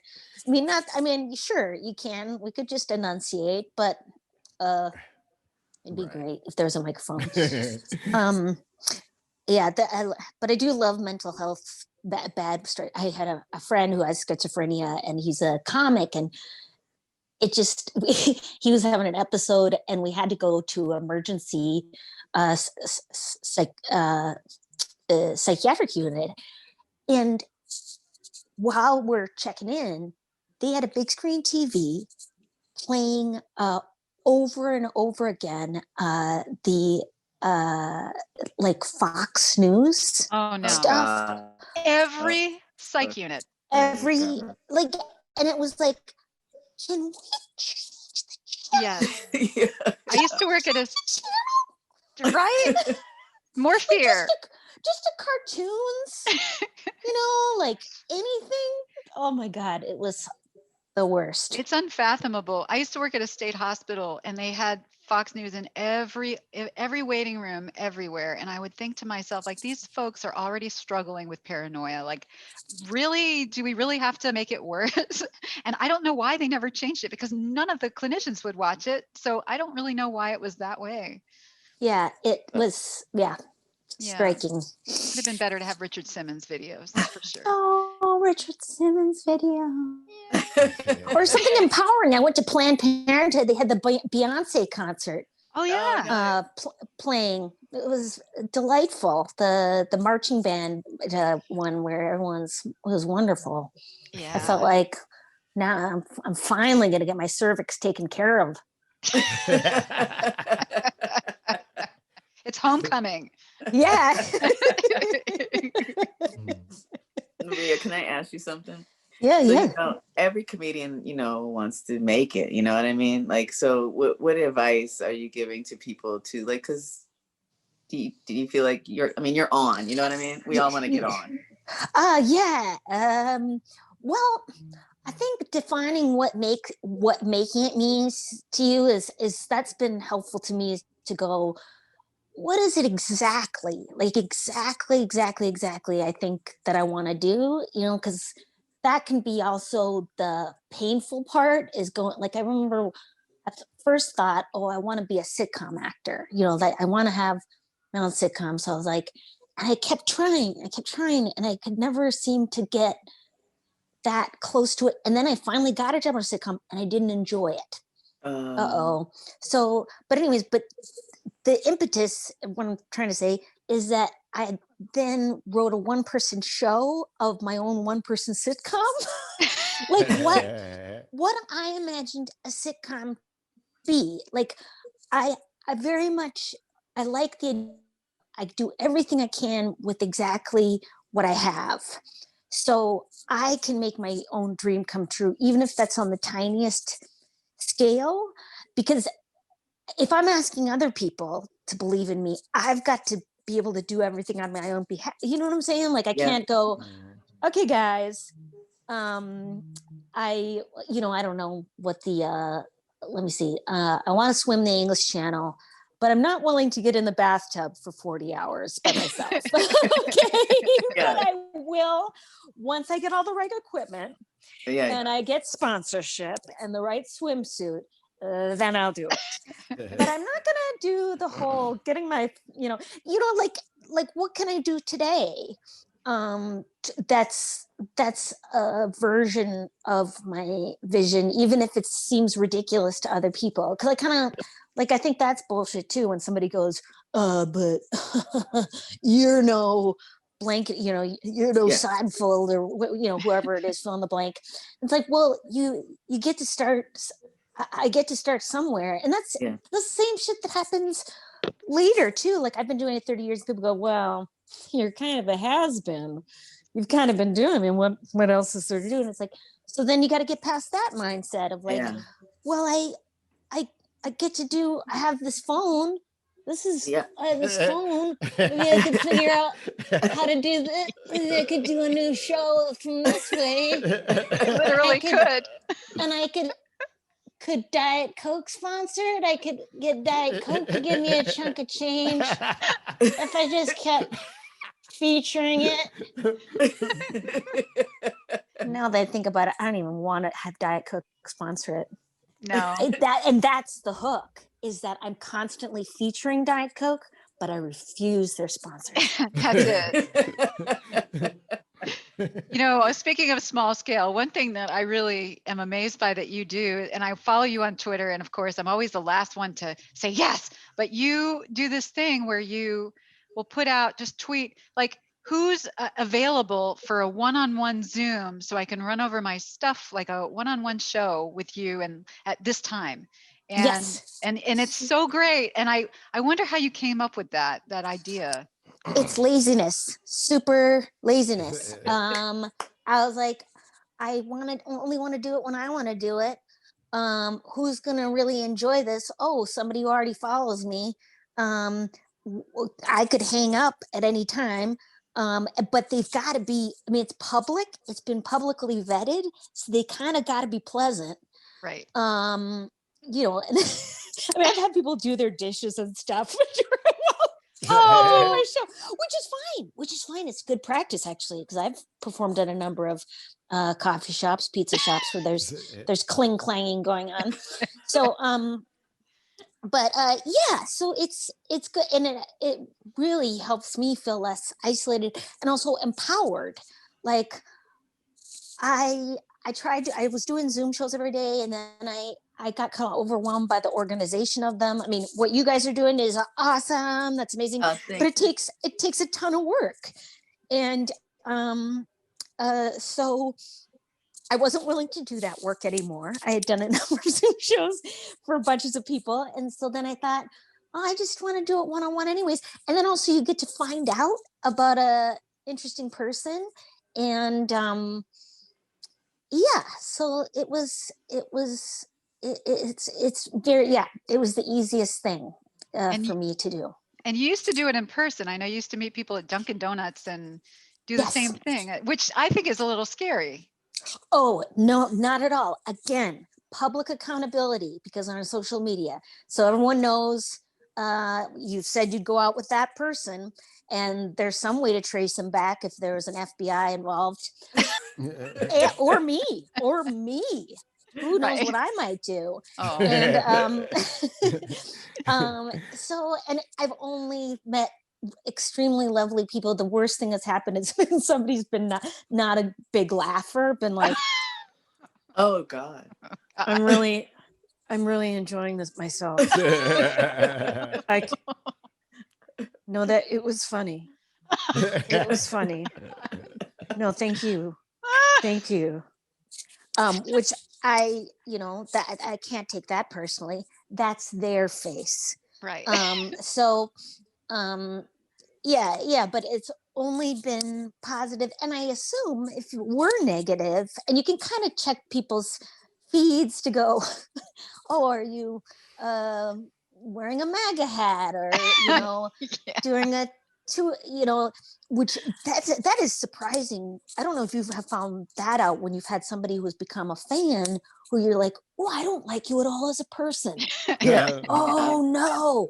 Sure, you can. We could just enunciate, but it'd be great if there was a microphone. But I do love mental health. Bad story. I had a friend who has schizophrenia, and he's a comic, and it just he was having an episode, and we had to go to emergency psychiatric unit, and while we're checking in, they had a big screen TV playing over and over again the like Fox News stuff. Every psych unit. Every and it was like, can we change the channel? Yes. I used to work at a right? More fear. Just the cartoons, like anything. Oh my God, it was the worst. It's unfathomable. I used to work at a state hospital, and they had Fox News in every waiting room everywhere. And I would think to myself, like, these folks are already struggling with paranoia. Like, really, do we really have to make it worse? And I don't know why they never changed it, because none of the clinicians would watch it. So I don't really know why it was that way. Yeah, it was, striking. Would have been better to have Richard Simmons videos, that's for sure. Oh, Richard Simmons video. Or something empowering. I went to Planned Parenthood. They had the Beyonce concert. Oh yeah. Playing. It was delightful. The marching band one where everyone's was wonderful. Yeah. I felt like now I'm finally gonna get my cervix taken care of. It's homecoming. Yeah. Maria, can I ask you something? Yeah. Every comedian, wants to make it, you know what I mean? Like, so what advice are you giving to people to, like, because do you feel like you're on, you know what I mean? We all want to get on. Well, I think defining what making it means to you is that's been helpful to me, is to go, what is it exactly? Like exactly I think that I want to do, because that can be also the painful part, is going, like, I remember at first thought, I want to be a sitcom actor, like I want to have my own sitcom. So I was like, and I kept trying, and I could never seem to get that close to it. And then I finally got a job on a sitcom and I didn't enjoy it. Uh-oh. So, but anyways, but the impetus, what I'm trying to say is that I then wrote a one-person show of my own one-person sitcom. Like what I imagined a sitcom be. Like I very much, I like I do everything I can with exactly what I have. So I can make my own dream come true, even if that's on the tiniest scale. Because if I'm asking other people to believe in me, I've got to be able to do everything on my own behalf. You know what I'm saying? Like I can't go, okay, guys, I don't know what the, let me see. I want to swim the English Channel, but I'm not willing to get in the bathtub for 40 hours by myself. Okay. Yeah. But I will once I get all the right equipment and I get sponsorship and the right swimsuit, then I'll do it. But I'm not gonna do the whole getting my, like what can I do today? That's a version of my vision, even if it seems ridiculous to other people. Because I kind of like, I think that's bullshit too. When somebody goes, but you're no blanket, you're no Seinfeld or whoever it is, fill in the blank. It's like, well, you get to start. I get to start somewhere, and that's the same shit that happens later too. Like I've been doing it 30 years. People go, well, you're kind of a has-been. You've kind of been doing it. What else is there to do? And it's like, so then you got to get past that mindset of like, well, I get to do, I have this phone. I have this phone. Maybe I could figure out how to do this. I could do a new show from this way. Literally could. And I could Diet Coke sponsor it. I could get Diet Coke to give me a chunk of change if I just kept featuring it. Now that I think about it, I don't even want to have Diet Coke sponsor it. No. That's the hook, is that I'm constantly featuring Diet Coke, but I refuse their sponsorship. That's it. Speaking of small scale, one thing that I really am amazed by that you do, and I follow you on Twitter, and of course, I'm always the last one to say yes, but you do this thing where you will put out, just tweet, like, who's available for a one-on-one Zoom so I can run over my stuff, like a one-on-one show with you and at this time. And it's so great. And I wonder how you came up with that idea. It's laziness, super laziness. I was like, I only want to do it when I want to do it. Who's going to really enjoy this? Oh, somebody who already follows me. I could hang up at any time. But they've got to be, it's public. It's been publicly vetted. So they kind of got to be pleasant. Right. I've had people do their dishes and stuff. My show, which is fine. It's good practice, actually, because I've performed at a number of coffee shops, pizza shops, where there's cling clanging going on. So, so it's good, and it really helps me feel less isolated and also empowered. Like I was doing Zoom shows every day, and then I got kind of overwhelmed by the organization of them. What you guys are doing is awesome. That's amazing. But it takes a ton of work. And so I wasn't willing to do that work anymore. I had done a number of Zoom shows for bunches of people. And so then I thought, I just want to do it one-on-one anyways. And then also you get to find out about a interesting person. And so it was the easiest thing for me to do. And you used to do it in person. I know you used to meet people at Dunkin' Donuts and do the same thing, which I think is a little scary. Oh, no, not at all. Again, public accountability, because on social media. So everyone knows you said you'd go out with that person, and there's some way to trace them back if there was an FBI involved. or me. Who knows what I might do? And and I've only met extremely lovely people. The worst thing that's happened is when somebody's been not a big laugher, been like, Oh God. I'm really enjoying this myself. I know that it was funny. It was funny. No, thank you. Thank you. Which that I can't take that personally. That's their face. Right. So yeah, but it's only been positive. And I assume if you were negative, and you can kind of check people's feeds to go, oh, are you wearing a MAGA hat, or Yeah. doing a which that is surprising. I don't know if you have found that out when you've had somebody who's become a fan who you're like, oh, I don't like you at all as a person. Yeah. Oh no.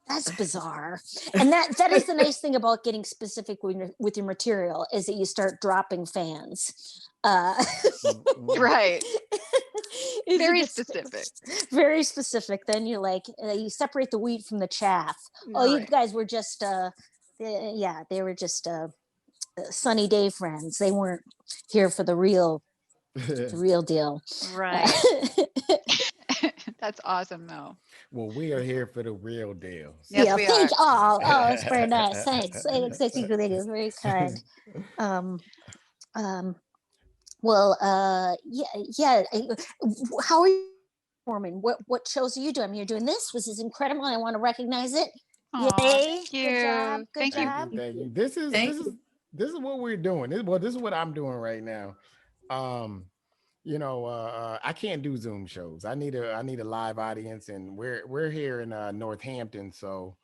That's bizarre. And that is the nice thing about getting specific with your material, is that you start dropping fans. Right. Is Very you get specific. very specific. Then you you separate the wheat from the chaff. Oh, you Right. guys were just they were just sunny day friends. They weren't here for the real deal. Right. That's awesome, though. Well, we are here for the real deal. So. Yes, Yeah, we thank are. that's very nice. Thanks. Thank you. Thank you. Very kind. Um, well, yeah. How are you performing? What shows are you doing? You're doing this. This is incredible. I want to recognize it. Aw, Yay! thank you. Good job. Good Thank you. job. Thank you. This is Thank this is you. this is what we're doing. This is what I'm doing right now. I can't do Zoom shows. I need a live audience, and we're here in Northampton, so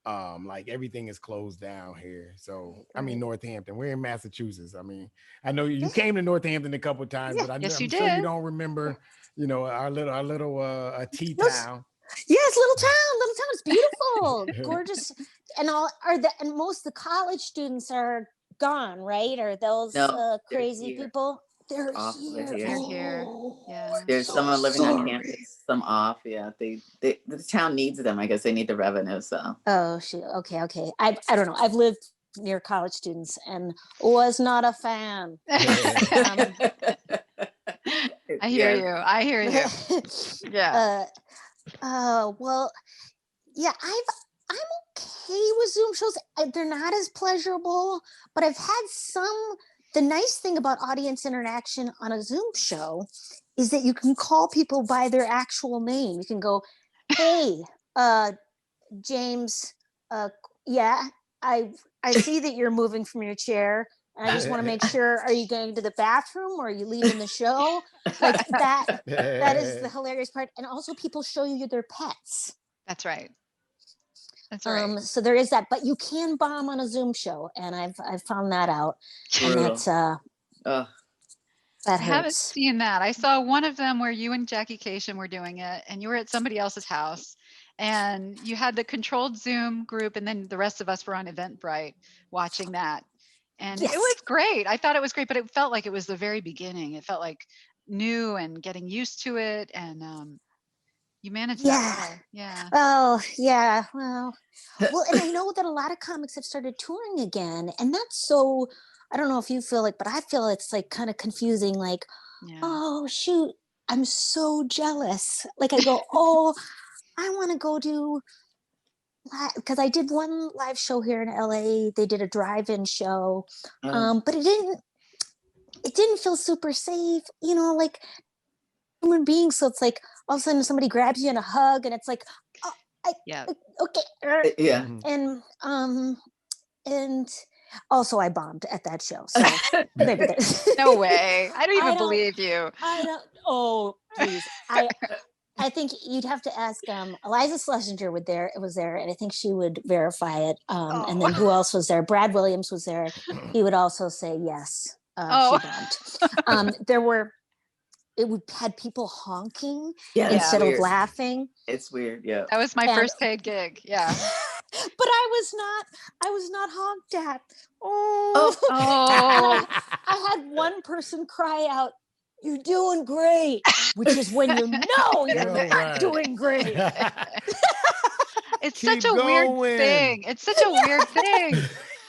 like everything is closed down here. So I mean Northampton, we're in Massachusetts. I mean, I know you came to Northampton a couple of times, but Yes, you I'm sure you did. don't remember, our little tea No, town. Yes, little town. It's beautiful, gorgeous, and most of the college students are gone, right? Are those No, they're crazy here. people? They're Off. They're here. here. They're here. Oh, Yeah. There's so someone living on sorry. campus, some off. Yeah, the town needs them. I guess they need the revenue. So Oh, shoot. Okay. I don't know. I've lived near college students and was not a fan. I hear Yeah. you. I hear you. Yeah. Well, yeah, I'm okay with Zoom shows. They're not as pleasurable, but I've had some. The nice thing about audience interaction on a Zoom show is that you can call people by their actual name. You can go, "Hey, James, yeah, I see that you're moving from your chair. And I just want to make sure, are you going to the bathroom, or are you leaving the show?" Like that is the hilarious part. And also people show you their pets. That's right. That's right. So there is that, but you can bomb on a Zoom show, and I've found that out. And Brutal. that's Ugh. that I haven't hurts. seen that. I saw one of them where you and Jackie Cation were doing it, and you were at somebody else's house, and you had the controlled Zoom group, and then the rest of us were on Eventbrite watching that. And Yes. it was great. I thought it was great, but it felt like it was the very beginning. It felt like new and getting used to it, and you managed that well. Yeah. Oh, yeah. Well, and I know that a lot of comics have started touring again, and that's so. I don't know if you feel like, but I feel it's like kind of confusing. Like, Yeah. oh shoot, I'm so jealous. Like I go, oh, I want to go do, because I did one live show here in LA. They did a drive-in show, but it didn't feel super safe. Like human beings. So it's like all of a sudden somebody grabs you in a hug, and it's like, oh, Yeah. okay, Yeah. and also I bombed at that show. So maybe No way. I don't even I don't- believe you. I don't. Oh, please. I think you'd have to ask Eliza Schlesinger was there, and I think she would verify it. And then who else was there? Brad Williams was there. He would also say yes. She bombed. It had people honking instead of laughing. It's weird. Yeah. That was my first paid gig. Yeah. But I was not honked at. Oh. I had one person cry out, "You're doing great," which is when you know you're not doing great. It's Keep such a weird going. thing. It's such a weird thing.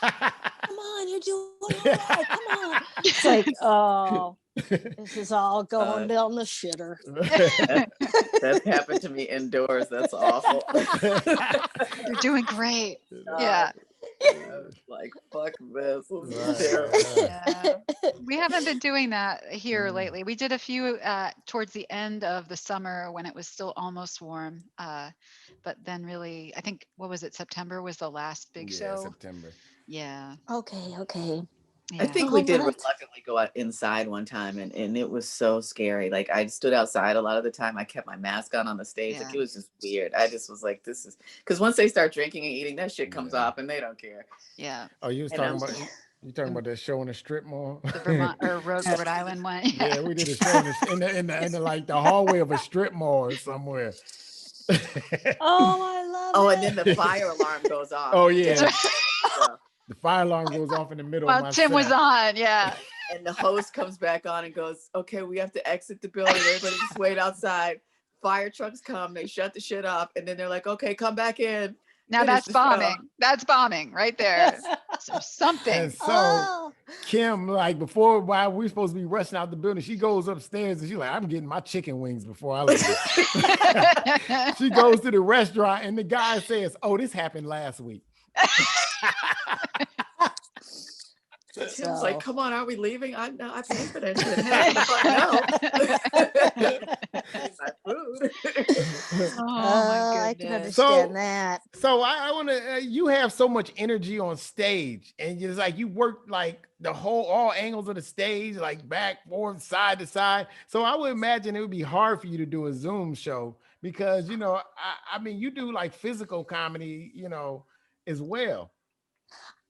Come on, you're doing all right. Come on. It's like, oh, this is all going down the shitter. That's happened to me indoors. That's awful. You're doing great. Yeah. I was like, fuck this. This is terrible. Yeah. We haven't been doing that here lately. We did a few towards the end of the summer when it was still almost warm. But then really, I think, what was it? September was the last big show. September. Yeah. Okay. I Yeah. think we did reluctantly go out inside one time, and it was so scary. Like, I stood outside a lot of the time. I kept my mask on the stage. Yeah. Like, it was just weird. I just was like, this is because once they start drinking and eating, that shit comes off, and they don't care. Yeah. Oh, you was And talking about you talking about that show in the strip mall? The Vermont or Rhode Island one. Yeah, we did a show in the like the hallway of a strip mall or somewhere. Oh, I love it. Oh, and then the fire alarm goes off. Oh yeah. The fire alarm goes off in the middle of While my Tim was set. on, yeah. And the host comes back on and goes, okay, we have to exit the building. Everybody just wait outside. Fire trucks come, they shut the shit off, and then they're like, okay, come back in. Now Finish that's the show. bombing. That's bombing right there. So something. And so Kim, like while we're supposed to be rushing out the building, she goes upstairs and she's like, I'm getting my chicken wings before I leave. She goes to the restaurant and the guy says, oh, this happened last week. Tim's like, come on, are we leaving? I paid for that shit. My food. Oh my I can goodness. understand that. So I want to, you have so much energy on stage and it's like you work like all angles of the stage, like back, forth, side to side. So I would imagine it would be hard for you to do a Zoom show because, you know, I mean, you do like physical comedy, you know, as well.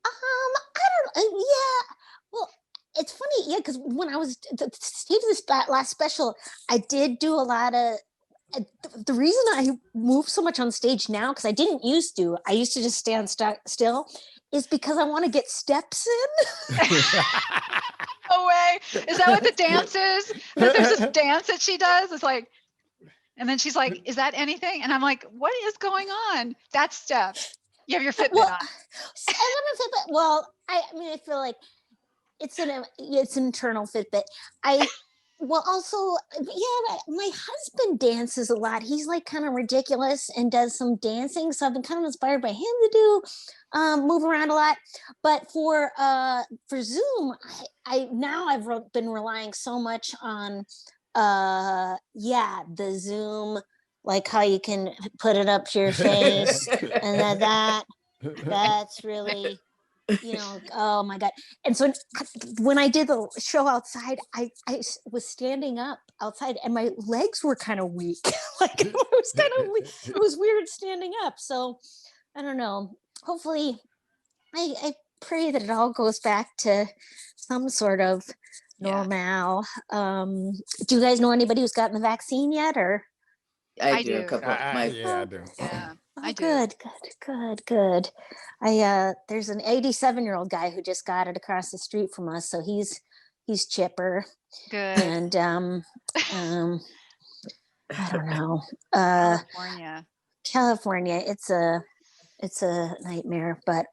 I don't. Yeah. Well, it's funny. Yeah, because when I was the stage of this last special, I did do a lot of. The reason I move so much on stage now, because I didn't used to. I used to just stand still, is because I want to get steps in. No way. Is that what the dance is? There's this dance that she does. It's like, and then she's like, is that anything? And I'm like, what is going on? That's steps. You have your Fitbit on. I have a Fitbit. Well, I mean, I feel like it's an internal Fitbit. Also, yeah, my husband dances a lot. He's like kind of ridiculous and does some dancing. So I've been kind of inspired by him to do move around a lot. But for Zoom, I've been relying so much on the Zoom, like how you can put it up to your face and that's really, you know, oh my God. And so when I did the show outside, I was standing up outside and my legs were kind of weak. Like it was weird standing up. So I don't know. Hopefully I pray that it all goes back to some sort of normal. Do you guys know anybody who's gotten the vaccine yet or? I do. A couple. I do. Yeah. Oh, good. There's an 87-year-old guy who just got it across the street from us, so he's chipper. Good. And I don't know. California, it's a nightmare, but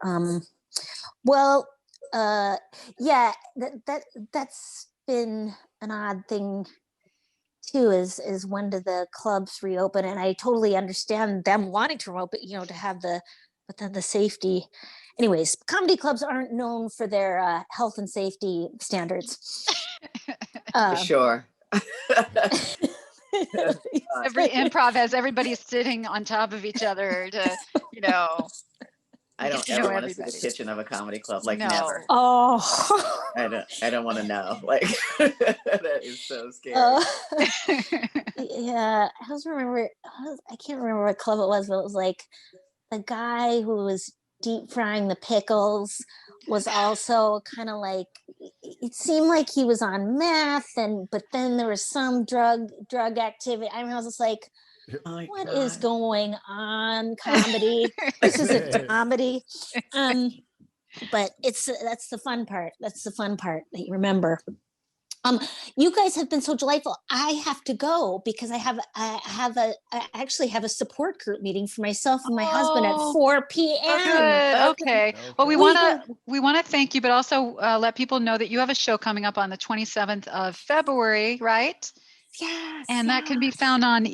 that's been an odd thing too, is when do the clubs reopen? And I totally understand them wanting to reopen, you know, to have the safety. Anyways, comedy clubs aren't known for their health and safety standards. For sure. Every improv has everybody sitting on top of each other to, you know. I don't ever want to see the kitchen of a comedy club. Like never. Oh. I don't want to know. Like that is so scary. Yeah, I can't remember what club it was, but it was like the guy who was deep frying the pickles was also kind of like, it seemed like he was on meth, but then there was some drug activity. I mean, I was just like, what is going on? Comedy. This is a comedy. But that's the fun part. That's the fun part that you remember. You guys have been so delightful. I have to go because I actually have a support group meeting for myself and my husband at Oh, 4 oh, p.m. good. Okay. Well, we Okay. want to thank you, but also let people know that you have a show coming up on the 27th of February, right? Yes, And that can be yes. found on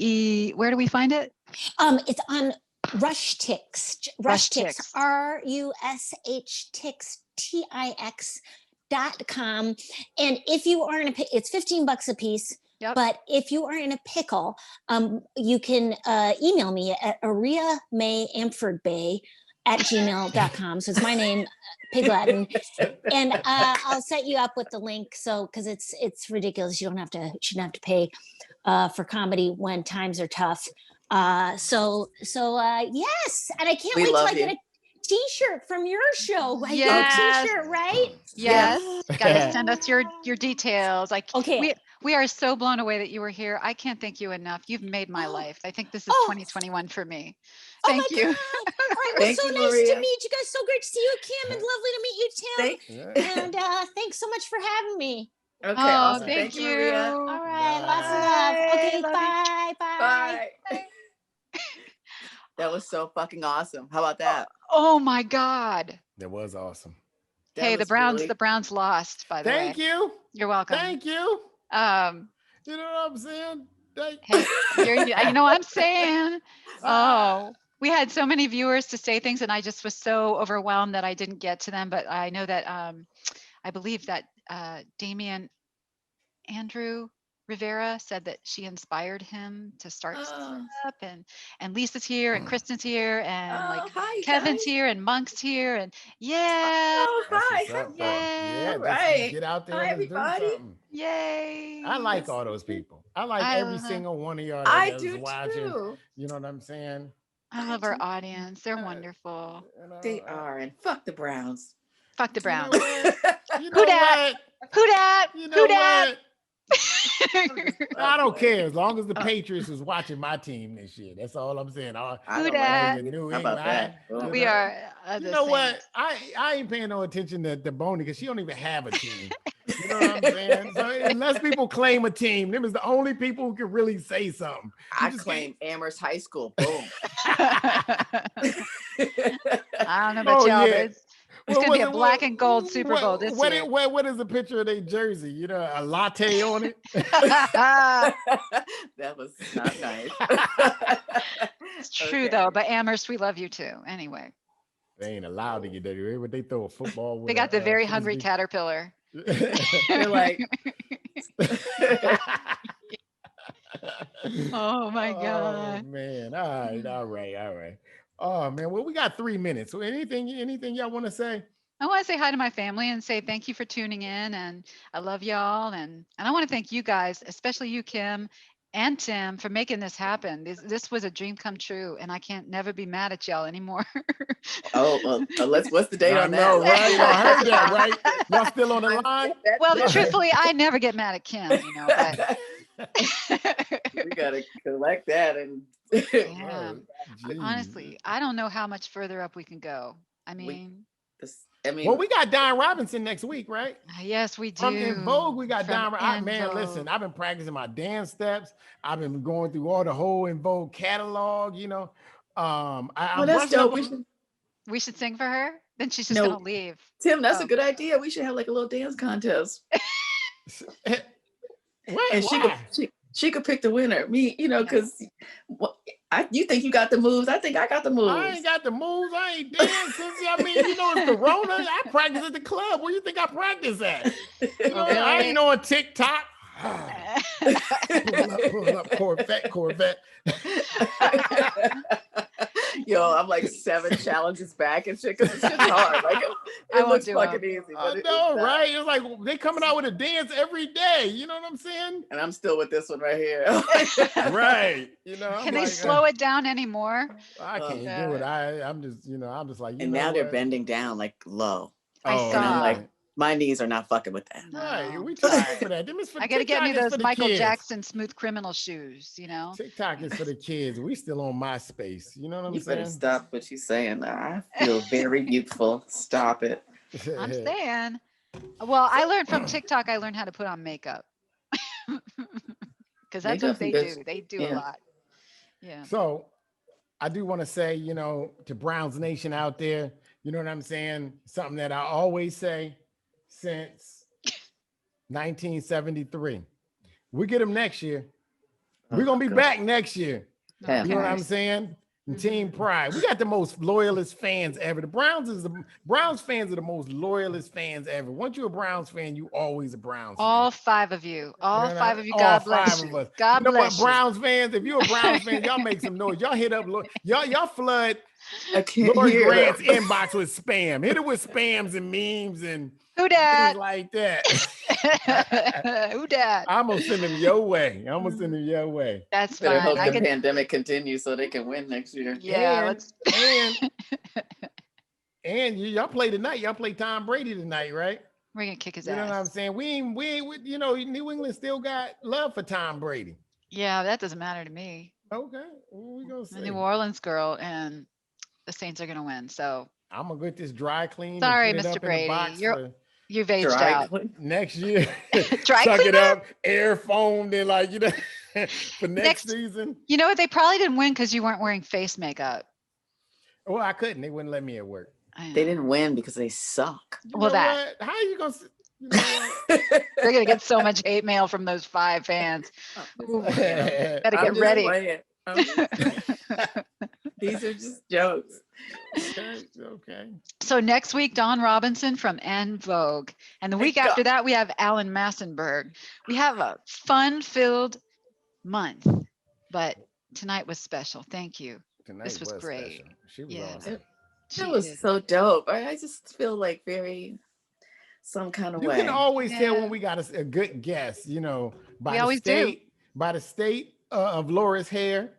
where do we find it? It's on Rush Tix. Rush Rush Tix. Tix. RUSH Tix TIX.com. And if you are in it's $15 a piece. Yep. But if you are in a pickle, you can email me at ariamayamfordbay@gmail.com. So it's my name, Pig Latin, and I'll set you up with the link. So because it's ridiculous, you shouldn't have to pay for comedy when times are tough. Yes, and I can't We wait till love I get you. a T-shirt from your show. I get Yes. a T-shirt, right? Yes. Got to send us your details. Okay. We are so blown away that you were here. I can't thank you enough. You've made my life. I think this is Oh. 2021 for me. Oh Thank my you. God. All right. Well, Thank so you, nice Maria. to meet you guys. So great to see you, Kim, and lovely to meet you, Tim. And thanks so much for having me. Okay, Oh, awesome. thank Thank you, you. Maria. All right. Lots of Bye. love. Okay. Love you. Bye. Bye. That was so fucking awesome. How about that? Oh my God. That was awesome. That Hey, the was Browns, really- the Browns lost, by the way. Thank you. You're welcome. Thank you. You You know what I'm saying? hey, you know what I'm saying? Oh, we had so many viewers to say things, and I just was so overwhelmed that I didn't get to them. But I know that I believe that Damian Andrew Rivera said that she inspired him to start stand up, and Lisa's here, and Kristen's here, and like hi, Kevin's guys. here, and Monk's here, and yeah, Oh, That's hi. what's up, though. Yay. Yeah, All just right. get out there Hi, and do everybody. something. yay! I like all those people. I like I every love- single one of y'all I that's do watching. too. You know what I'm saying? I I love our do. audience. They're wonderful. You know, They are, and fuck the Browns. Fuck the You know Browns. what? You Who know dat? what? Who dat? You know Who dat? what? I don't care as long as the Oh. Patriots is watching my team this year. That's all I'm saying. I Who don't dat? like it. New How about England. that? We are You the know same. what? I ain't paying no attention to Boney because she don't even have a team. You know what I'm saying? So unless people claim a team, them is the only people who can really say something. I claim Amherst High School. Boom. I don't know about Oh, y'all, yeah. but it's gonna be a black and gold Super Bowl this year. What is the picture of their jersey? You know, a latte on it. That was not nice. It's true Okay. though, but Amherst, we love you too. Anyway, They ain't allowed to get dirty. But they throw a football. they With got the very frisbee. hungry caterpillar. They're like, Oh my Oh God. man! All right. Oh man! Well, we got 3 minutes. So anything y'all want to say? I want to say hi to my family and say thank you for tuning in, and I love y'all, and I want to thank you guys, especially you, Kim and Tim, for making this happen. This was a dream come true, and I can't never be mad at y'all anymore. oh, well, what's the date I on know, that? right? I heard that, right? Y'all still on the line? Well, truthfully, I never get mad at Kim, you know, but we gotta collect that and yeah. Geez. Honestly, I don't know how much further up we can go. I mean, Well, we got Don Robinson next week, right? yes, we do. From In Vogue, we got From Don. In Man, Vogue. listen, I've been practicing my dance steps. I've been going through all the whole In Vogue catalog. You know, I'm that's brushing up dope. on- We should sing for her. Then she's just No. gonna leave. Tim, that's Oh. a good idea. We should have like a little dance contest. What? And Why? she could pick the winner. Me, you know, because you think you got the moves. I think I got the moves. I ain't got the moves. I ain't dancing. I mean, you know, it's Corona. I practice at the club. Where you think I practice at? You know, I ain't on TikTok. pull up, Corvette. Yo, I'm like 7 challenges back and shit because it's just hard. Like I it won't looks do fucking them. easy. I But know, it's not. right? It's like they coming out with a dance every day. You know what I'm saying? And I'm still with this one right here. Right. You know, I'm Can they like, slow it down anymore? I can't Yeah. do it. I'm just like, you And know now they're what? bending down like low. I Oh, saw. And I'm yeah. like, my knees are not fucking with that. Right. No. We too old for that. Them is for I gotta get me TikTok is for those the Michael kids. Jackson smooth criminal shoes, you know? TikTok is for the kids. We still on MySpace. You know what I'm You better saying? stop what you're saying. I feel very youthful. Stop it. I'm saying. Well, I learned from TikTok. I learned how to put on makeup because that's what they do. They do a lot. Yeah. So I do want to say, to Browns Nation out there, you know what I'm saying? Something that I always say since 1973. We get them next year. We're going to be back next year. Okay. You know what I'm saying? And Team Pride. We got the most loyalist fans ever. The Browns fans are the most loyalist fans ever. Once you're a Browns fan, you always a Browns fan. All five of you. All five of you. All God five bless of you. us. God you know bless what, Browns fans? If you're a Browns fan, y'all make some noise. Y'all hit up, y'all flood Lori Grant's inbox with spam. Hit it with spams and memes and who dat? things like that. Who dat? I'm gonna send them your way. That's Better fine. hope the pandemic continues so they can win next year. Yeah. And y'all play tonight. Y'all play Tom Brady tonight, right? We're gonna kick his ass. You know what I'm ass. saying? We ain't, New England still got love for Tom Brady. Yeah, that doesn't matter to me. Okay, what we gonna I'm say? a New Orleans girl, and the Saints are gonna win. So I'm gonna get this dry clean. sorry, and put it Mr. up Brady. in a box You've aged out. Next year. Dry Suck cleaner? it up, air foamed, and for next season. You know what? They probably didn't win because you weren't wearing face makeup. Well, I couldn't. They wouldn't let me at work. They didn't win because they suck. Well, that. How are you gonna? They're gonna get so much hate mail from those 5 fans. Gotta get ready. These are just jokes. Okay. So next week, Don Robinson from En Vogue. And the week after that, we have Alan Massenberg. We have a fun-filled month, but tonight was special. Thank you. This was great. Special. She was awesome. That was so dope. I just feel like some kind of way. You can always tell when we got a good guest, by the state of Laura's hair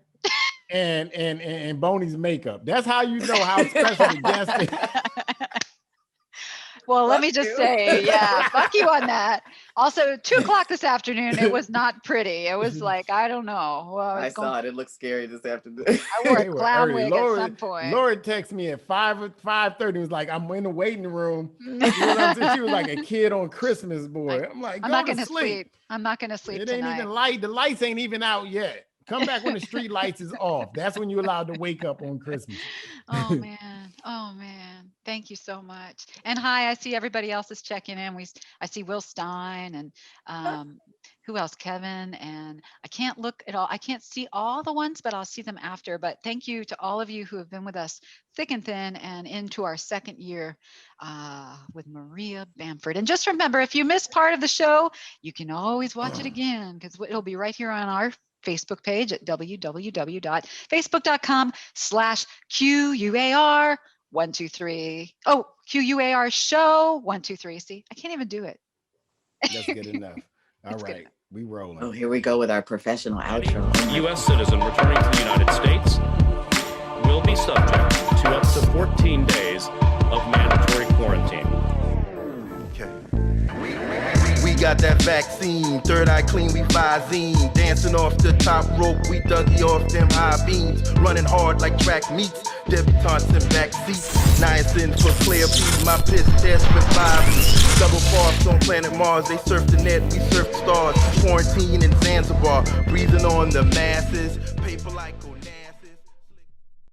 and Boney's makeup. That's how you know how special the guest is. Well, let me just say, fuck you on that. Also, 2:00 this afternoon, it was not pretty. It was like, I don't know. Well, I saw it. It looked scary this afternoon. I wore a clown wig at some point. Laura texted me at 5:30. Was like, I'm in the waiting room. You know what I'm saying? She was like a kid on Christmas, boy. I'm like, I'm not gonna sleep. I'm not gonna sleep tonight. It ain't even light. The lights ain't even out yet. Come back when the street lights is off. That's when you're allowed to wake up on Christmas. Oh man. Thank you so much. And hi, I see everybody else is checking in. I see Will Stein and who else? Kevin, and I can't look at all. I can't see all the ones, but I'll see them after. But thank you to all of you who have been with us thick and thin and into our second year with Maria Bamford. And just remember, if you missed part of the show, you can always watch it again because it'll be right here on our Facebook page at www.facebook.com/QUAR123. Oh, QUAR show 123. See, I can't even do it. That's good enough. All right, we rolling. Oh, here we go with our professional outro. U.S. citizen returning to the United States will be subject to up to 14 days of mandatory quarantine. Okay. We got that vaccine, third eye clean, we Visine. Dancing off the top rope, we Dougie off them high beams. Running hard like track meets, debutantes in back seats. Niacin for clear peas, my piss test with 5. Double parks on planet Mars, they surf the net, we surf the stars. Quarantine in Zanzibar, breathing on the masses. Paper like